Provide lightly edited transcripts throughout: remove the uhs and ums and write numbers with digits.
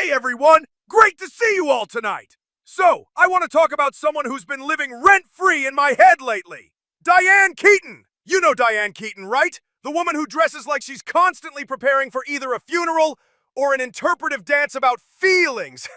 Hey everyone! Great to see you all tonight! So, I want to talk about someone who's been living rent-free in my head lately. Diane Keaton! You know Diane Keaton, right? The woman who dresses like she's constantly preparing for either a funeral or an interpretive dance about feelings.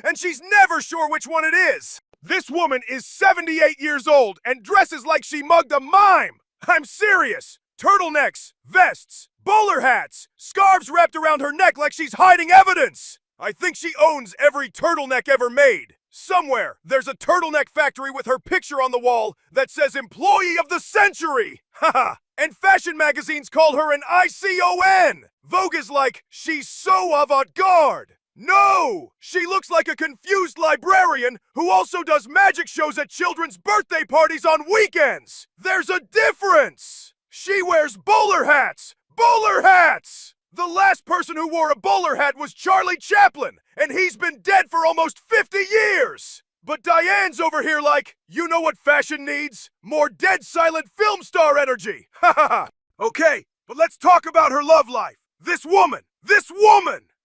And she's never sure which one it is. This woman is 78 years old and dresses like she mugged a mime. I'm serious. Turtlenecks, vests, bowler hats, scarves wrapped around her neck like she's hiding evidence. I think she owns every turtleneck ever made. Somewhere, there's a turtleneck factory with her picture on the wall that says Employee of the Century. Haha. And fashion magazines call her an ICON. Vogue is like, she's so avant-garde. No! She looks like a confused librarian who also does magic shows at children's birthday parties on weekends. There's a difference! She wears bowler hats! Bowler hats! The last person who wore a bowler hat was Charlie Chaplin, and he's been dead for almost 50 years! But Diane's over here like, you know what fashion needs? More dead silent film star energy! Ha ha ha! Okay, but let's talk about her love life. This woman!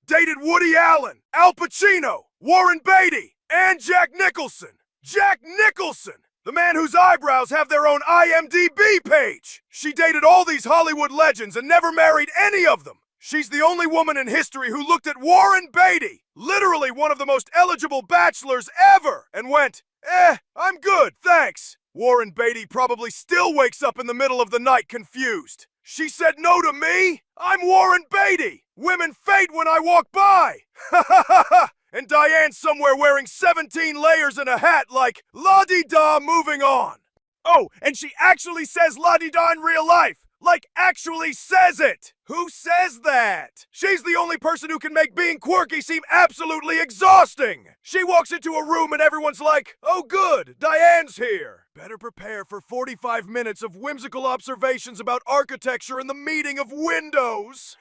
Dated Woody Allen, Al Pacino, Warren Beatty, and Jack Nicholson. Jack Nicholson! The man whose eyebrows have their own IMDb page. She dated all these Hollywood legends and never married any of them. She's the only woman in history who looked at Warren Beatty, literally one of the most eligible bachelors ever, and went, I'm good, thanks. Warren Beatty probably still wakes up in the middle of the night confused. She said no to me? I'm Warren Beatty. Women faint when I walk by. Ha ha ha ha. And Diane's somewhere wearing 17 layers and a hat like, la-di-da, moving on. Oh, and she actually says la-di-da in real life. Like, actually says it! Who says that? She's the only person who can make being quirky seem absolutely exhausting! She walks into a room and everyone's like, oh good, Diane's here! Better prepare for 45 minutes of whimsical observations about architecture and the meaning of windows!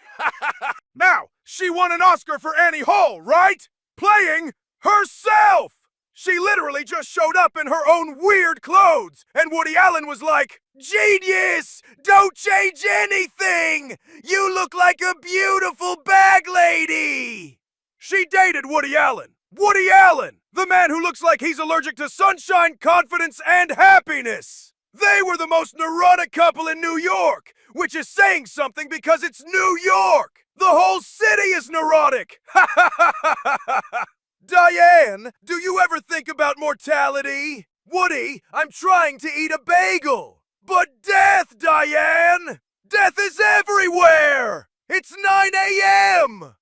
Now, she won an Oscar for Annie Hall, right? Playing herself! She literally just showed up in her own weird clothes, and Woody Allen was like, genius! Don't change anything! You look like a beautiful bag lady! She dated Woody Allen. Woody Allen! The man who looks like he's allergic to sunshine, confidence, and happiness! They were the most neurotic couple in New York, which is saying something because it's New York! The whole city is neurotic! Ha ha ha ha ha ha! Diane, do you ever think about mortality? Woody, I'm trying to eat a bagel. But death, Diane! Death is everywhere! It's 9 a.m.!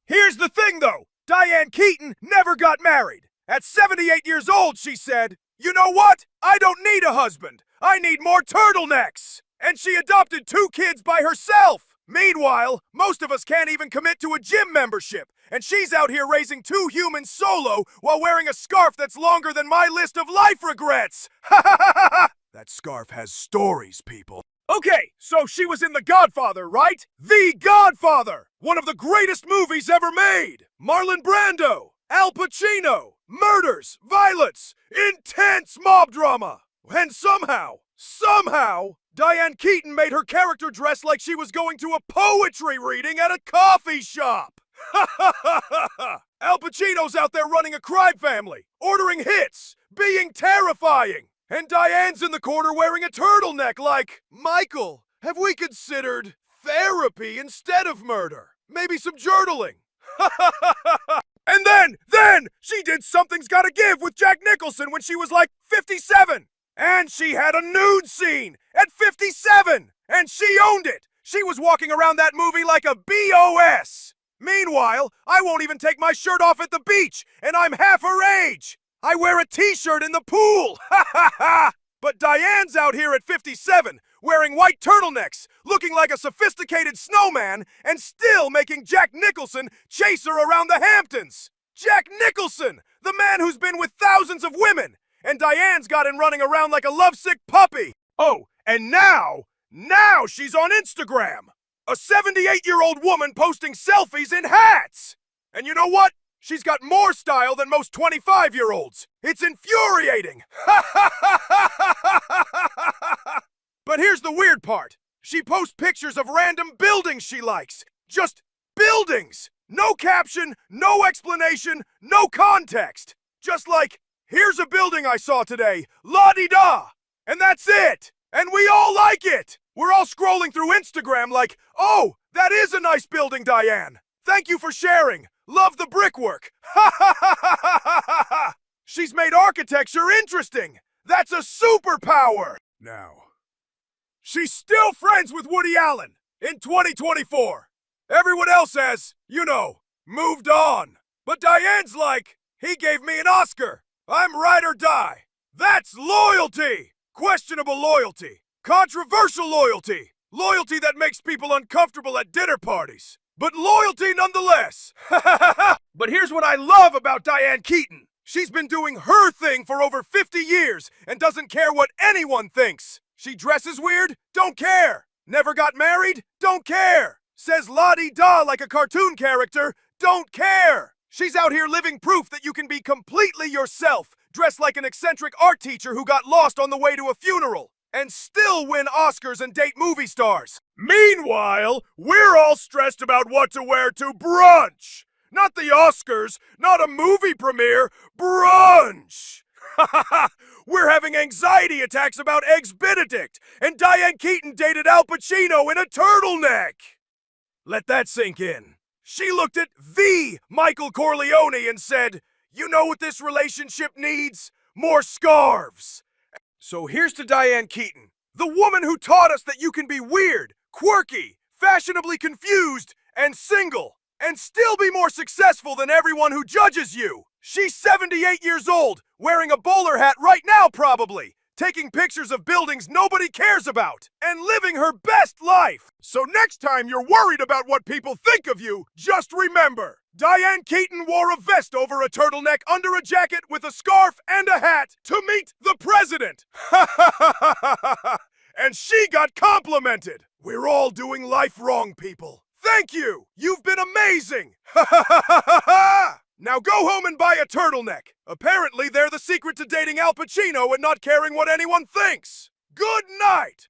Here's the thing, though. Diane Keaton never got married. At 78 years old, she said, you know what? I don't need a husband. I need more turtlenecks. And she adopted 2 kids by herself. Meanwhile, most of us can't even commit to a gym membership, and she's out here raising 2 humans solo while wearing a scarf that's longer than my list of life regrets! Ha ha ha ha ha! That scarf has stories, people. Okay, so she was in The Godfather, right? The Godfather! One of the greatest movies ever made! Marlon Brando! Al Pacino! Murders! Violence! Intense mob drama! And somehow, Diane Keaton made her character dress like she was going to a poetry reading at a coffee shop! Ha ha ha ha ha! Al Pacino's out there running a crime family, ordering hits, being terrifying! And Diane's in the corner wearing a turtleneck like, Michael, have we considered therapy instead of murder? Maybe some journaling? Ha ha ha ha ha! And then, she did Something's Gotta Give with Jack Nicholson when she was like 57! And she had a nude scene at 57! And she owned it! She was walking around that movie like a BOS! Meanwhile, I won't even take my shirt off at the beach, and I'm half her age! I wear a t-shirt in the pool! Ha ha ha! But Diane's out here at 57, wearing white turtlenecks, looking like a sophisticated snowman, and still making Jack Nicholson chase her around the Hamptons! Jack Nicholson! The man who's been with thousands of women! And Diane's got him running around like a lovesick puppy! Oh, and now she's on Instagram! A 78-year-old woman posting selfies in hats! And you know what? She's got more style than most 25-year-olds! It's infuriating! But here's the weird part. She posts pictures of random buildings she likes. Just buildings! No caption, no explanation, no context. Just like, here's a building I saw today, la-di-da! And that's it! And we all like it! We're all scrolling through Instagram like, oh, that is a nice building, Diane! Thank you for sharing! Love the brickwork! Ha ha ha ha ha ha ha! She's made architecture interesting! That's a superpower! Now, she's still friends with Woody Allen in 2024. Everyone else has, moved on. But Diane's like, he gave me an Oscar. I'm ride or die. That's loyalty! Questionable loyalty. Controversial loyalty. Loyalty that makes people uncomfortable at dinner parties. But loyalty nonetheless. But here's what I love about Diane Keaton. She's been doing her thing for over 50 years and doesn't care what anyone thinks. She dresses weird? Don't care. Never got married? Don't care. Says la-di-da like a cartoon character? Don't care. She's out here living proof that you can be completely yourself, dressed like an eccentric art teacher who got lost on the way to a funeral, and still win Oscars and date movie stars. Meanwhile, we're all stressed about what to wear to brunch. Not the Oscars, not a movie premiere, brunch! We're having anxiety attacks about Eggs Benedict, and Diane Keaton dated Al Pacino in a turtleneck! Let that sink in. She looked at the Michael Corleone and said, you know what this relationship needs? More scarves! So here's to Diane Keaton, the woman who taught us that you can be weird, quirky, fashionably confused, and single, and still be more successful than everyone who judges you. She's 78 years old, wearing a bowler hat right now probably, taking pictures of buildings nobody cares about, and living her best life. So next time you're worried about what people think of you, just remember, Diane Keaton wore a vest over a turtleneck under a jacket with a scarf and a hat to meet the president. And she got complimented. We're all doing life wrong, people. Thank you! You've been amazing! Now go home and buy a turtleneck. Apparently they're the secret to dating Al Pacino and not caring what anyone thinks. Good night!